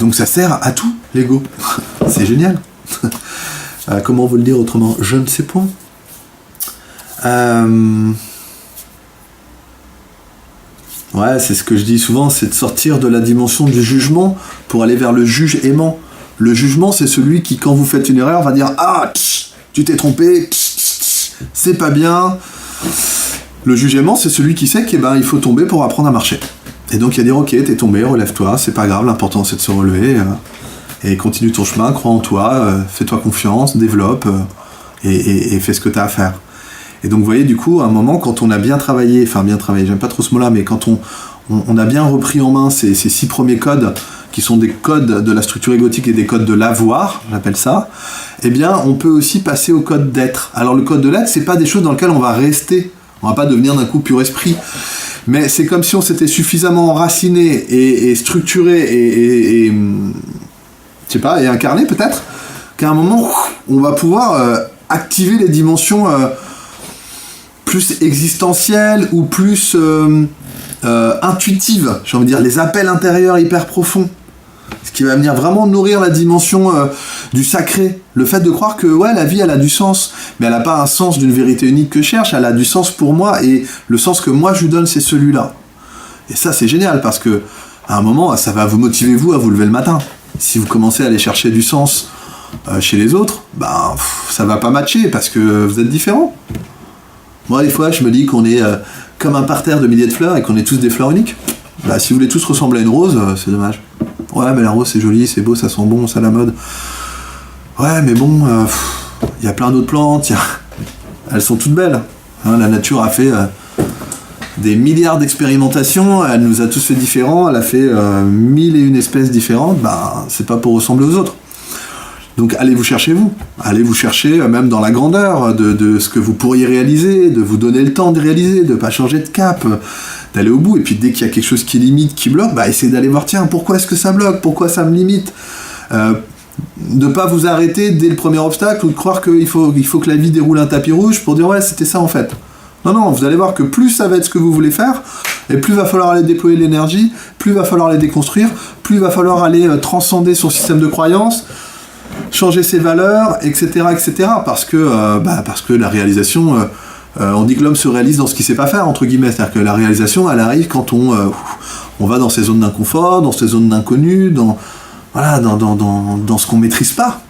donc ça sert à tout, l'ego. C'est génial. Comment vous le dire autrement ? Je ne sais point. Ouais, c'est ce que je dis souvent, c'est de sortir de la dimension du jugement pour aller vers le juge aimant. Le jugement, c'est celui qui, quand vous faites une erreur, va dire « Ah, tu t'es trompé, c'est pas bien ». Le juge aimant, c'est celui qui sait qu'il faut tomber pour apprendre à marcher. Et donc il va dire « Ok, t'es tombé, relève-toi, c'est pas grave, l'important c'est de se relever, et continue ton chemin, crois en toi, fais-toi confiance, développe, et fais ce que t'as à faire ». Et donc vous voyez, du coup, à un moment, quand on a bien travaillé, j'aime pas trop ce mot-là, mais quand on a bien repris en main ces 6 premiers codes, qui sont des codes de la structure égotique et des codes de l'avoir, j'appelle ça, eh bien, on peut aussi passer au code d'être. Alors le code de l'être, c'est pas des choses dans lesquelles on va rester, on va pas devenir d'un coup pur esprit, mais c'est comme si on s'était suffisamment enraciné et structuré et je sais pas, et incarné peut-être, qu'à un moment, on va pouvoir activer les dimensions plus existentielles ou plus intuitives, j'ai envie de dire, les appels intérieurs hyper profonds. Ce qui va venir vraiment nourrir la dimension du sacré. Le fait de croire que ouais, la vie, elle a du sens, mais elle n'a pas un sens d'une vérité unique que je cherche, elle a du sens pour moi, et le sens que moi je lui donne, c'est celui-là. Et ça, c'est génial, parce que à un moment, ça va vous motiver, vous, à vous lever le matin. Si vous commencez à aller chercher du sens chez les autres, ça va pas matcher, parce que vous êtes différents. Moi, des fois, je me dis qu'on est comme un parterre de milliers de fleurs, et qu'on est tous des fleurs uniques. Si vous voulez tous ressembler à une rose, c'est dommage. Ouais, mais la rose, c'est joli, c'est beau, ça sent bon, c'est à la mode. Ouais, mais bon, y a plein d'autres plantes, elles sont toutes belles. La nature a fait des milliards d'expérimentations, elle nous a tous fait différents, elle a fait 1001 espèces différentes, c'est pas pour ressembler aux autres. Donc allez vous chercher vous, allez vous chercher même dans la grandeur de ce que vous pourriez réaliser, de vous donner le temps de réaliser, de pas changer de cap, d'aller au bout, et puis dès qu'il y a quelque chose qui limite, qui bloque, essayez d'aller voir, tiens, pourquoi est-ce que ça bloque, pourquoi ça me limite, de pas vous arrêter dès le premier obstacle, ou de croire qu'il faut que la vie déroule un tapis rouge pour dire ouais, c'était ça en fait. Non, vous allez voir que plus ça va être ce que vous voulez faire, et plus va falloir aller déployer l'énergie, plus va falloir les déconstruire, plus va falloir aller transcender son système de croyance, changer ses valeurs, etc., parce que la réalisation, on dit que l'homme se réalise dans ce qu'il sait pas faire, entre guillemets, c'est-à-dire que la réalisation, elle arrive quand on va dans ces zones d'inconfort, dans ces zones d'inconnu, dans ce qu'on maîtrise pas.